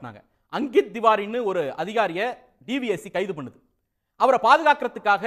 காட்டினாங்க. அங்கித் திவாரின்னு ஒரு அதிகாரியை டிவிஎஸ்சி கைது பண்ணுது. அவரை பாதுகாக்கிறதுக்காக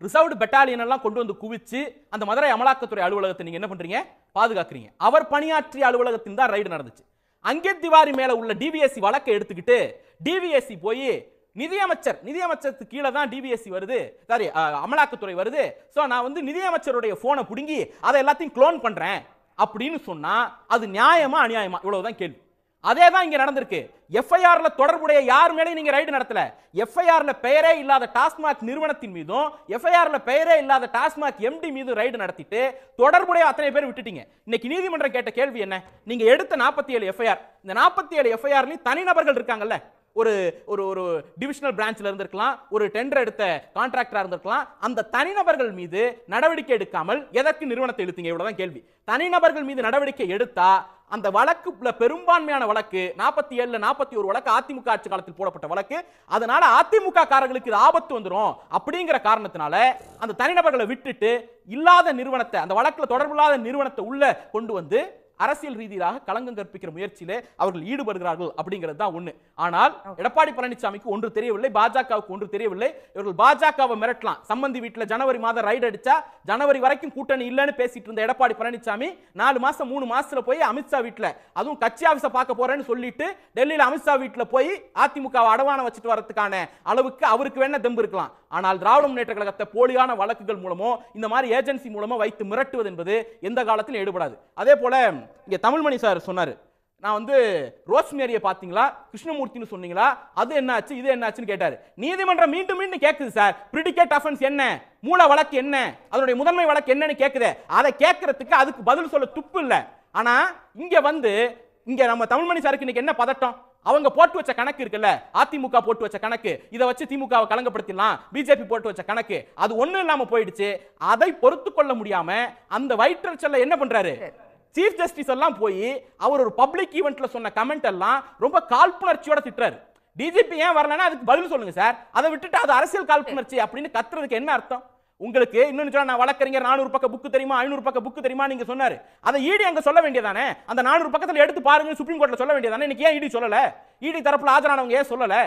ரிசர்வ்டு பெட்டாலியன் எல்லாம் கொண்டு வந்து குவிச்சு அந்த மதுரை அமலாக்கத்துறை அலுவலகத்தை நீங்க என்ன பண்றீங்க, பாதுகாக்கிறீங்க. அவர் பணியாற்றிய அலுவலகத்தின் தான் ரைடு நடந்துச்சு. அங்கித் திவாரி மேல உள்ள டிவிஎஸ்சி வழக்கை எடுத்துக்கிட்டு டிவிஎஸ்சி போய் நிதியமைச்சருக்கு கீழே தான் டிவிஎஸ்சி வருது, சாரி அமலாக்கத்துறை வருது, சோ நான் வந்து நிதியமைச்சருடைய போனை புடுங்கி அதை எல்லாத்தையும் க்ளோன் பண்றேன் அப்படின்னு சொன்னா அது நியாயமா அநியாயமா? இவ்வளவுதான் கேள்வி. அதே தான் இங்க நடந்திருக்கு. எஃப்ஐஆர்ல தொடர்புடைய யார் மேலேயும் நீங்க ரைடு நடத்தல. எஃப்ஐஆர்ல பெயரே இல்லாத டாஸ்மாக் நிறுவனத்தின் மீதும் எஃப்ஐஆர்ல பெயரே இல்லாத டாஸ்மாக் எம்டி மீது ரைடு நடத்திட்டு தொடர்புடைய அத்தனை பேர் விட்டுட்டீங்க. இன்னைக்கு நீதிமன்றம் கேட்ட கேள்வி என்ன, நீங்க எடுத்த 47 எஃப்ஐஆர், இந்த 47 எஃப்ஐஆர்லயும் தனிநபர்கள் இருக்காங்கல்ல, ஒரு ஒரு ஒரு டிவிஷனல் பிரான்ச்ல இருந்திருக்கலாம், ஒரு டெண்டர் எடுத்த கான்ட்ராக்டரா இருந்திருக்கலாம், அந்த தனிநபர்கள் மீது நடவடிக்கை எடுக்காமல் எதற்கு நிறுவனத்தை இழுத்தீங்க? இவ்வளவுதான் கேள்வி. தனிநபர்கள் மீது நடவடிக்கை எடுத்தா அந்த வழக்கு பெரும்பான்மையான வழக்கு 47 41 வழக்கு அதிமுக ஆட்சி காலத்தில் போடப்பட்ட வழக்கு, அதனால அதிமுக காரர்களுக்கு இது ஆபத்து வந்துரும் அப்படிங்கிற காரணத்தினால அந்த தனிநபர்களை விட்டுட்டு இல்லாத நிறுவனத்தை, அந்த வழக்குல தொடர்பு இல்லாத நிறுவனத்தை உள்ள கொண்டு வந்து அரசியல் ரீதியாக களங்கம் கற்பிக்கிற முயற்சியிலே அவர்கள் ஈடுபடுகிறார்கள் அப்படிங்கிறது தான் ஒண்ணு. ஆனால் எடப்பாடி பழனிசாமிக்கு ஒன்று தெரியவில்லை, பாஜகவுக்கு ஒன்று தெரியவில்லை. இவர்கள் பாஜகவை மிரட்டலாம். சம்பந்தி வீட்டில் ஜனவரி மாதம் ரைடு அடிச்சா ஜனவரி வரைக்கும் கூட்டணி இல்லைன்னு பேசிட்டு இருந்த எடப்பாடி பழனிசாமி 4 மாசம் 3 மாசத்துல போய் அமித்ஷா வீட்டில், அதுவும் கட்சி ஆபீஸை பார்க்க போறேன்னு சொல்லிட்டு டெல்லியில அமித்ஷா வீட்டில் போய் அதிமுக அடவான வச்சுட்டு வரதுக்கான அளவுக்கு அவருக்கு வேணா தெம்பு இருக்கலாம். ஆனால் திராவிட முன்னேற்ற கழகத்தை போலியான வழக்குகள் மூலமோ இந்த மாதிரி ஏஜென்சி மூலமோ வைத்து மிரட்டுவது என்பது எந்த காலத்திலும் ஈடுபடாது. அதே போல இங்க தமிழ்மணி சார் சொன்னாரு, நான் வந்து ரோஸ்மேரியை பாத்தீங்களா, கிருஷ்ணமூர்த்தின்னு சொன்னீங்களா, அது என்னாச்சு இது என்னாச்சுன்னு கேட்டாரு. நீதிமன்றம் மீண்டும் மீண்டும் கேக்குது சார், பிரிடிகேட் ஆஃபென்ஸ் என்ன, மூல வழக்கு என்ன, அதனுடைய முதன்மை வழக்கு என்னன்னு கேக்குது. அதை கேட்கறதுக்கு அதுக்கு பதில் சொல்ல துப்பு இல்ல. ஆனா இங்க வந்து இங்க நம்ம தமிழ்மணி சாருக்கு இன்னைக்கு என்ன பதட்டம், அவங்க போட்டு வச்ச கணக்கு இருக்குல்ல, அதிமுக போட்டு வச்ச கணக்கு, இதை வச்சு திமுகவை கலங்கப்படுத்திடலாம், பிஜேபி போட்டு வச்ச கணக்கு, அது ஒண்ணும் இல்லாம போயிடுச்சு. அதை பொறுத்து கொள்ள முடியாம அந்த வயிற்றச்சல்ல என்ன பண்றாரு, சீஃப் ஜஸ்டிஸ் எல்லாம் போய் அவர் ஒரு பப்ளிக் ஈவென்ட்ல சொன்ன கமெண்ட் எல்லாம் ரொம்ப காழ்ப்புணர்ச்சியோட திட்டுறாரு. டிஜிபி ஏன் வரலன்னா அதுக்கு பதில் சொல்லுங்க சார், அதை விட்டுட்டு அது அரசியல் காழ்ப்புணர்ச்சி அப்படின்னு கத்துறதுக்கு என்ன அர்த்தம்? உங்களுக்கு இன்னொன்னு சொன்னா, நான் வழக்கறிஞர் 400 பக்க புக் தெரியுமா 500 பக்க புக் தெரியுமா நீங்க சொன்னாரு, அதை ஈடி அங்க சொல்ல வேண்டியதானே, அந்த 400 பக்கத்துல எடுத்து பாருங்க சுப்ரீம் கோர்ட்ல சொல்ல வேண்டியதானே. இன்னைக்கு ஏன் ஈடி சொல்லல, ஈடி தரப்புல ஆஜரானவங்க ஏன் சொல்லல?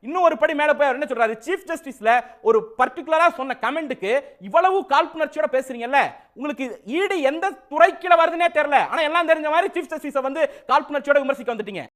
இன்னும் ஒரு படி மேல போய் அவர் என்ன சொல்றாரு, சீஃப் ஜஸ்டிஸ்ல ஒரு பர்టిక్యులரா சொன்ன கமெண்ட்க்கு இவ்வளவு காழ்ப்புணர்ச்சியோட பேசுறீங்கல்ல, உங்களுக்கு ஈடி எந்த துறைக்குள்ள வருதுன்னே தெரியல, ஆனா எல்லாம் தெரிஞ்ச மாதிரி சீஃப் ஜஸ்டிஸை வந்து காழ்ப்புணர்ச்சியோட விமர்சிக்க வந்துட்டீங்க.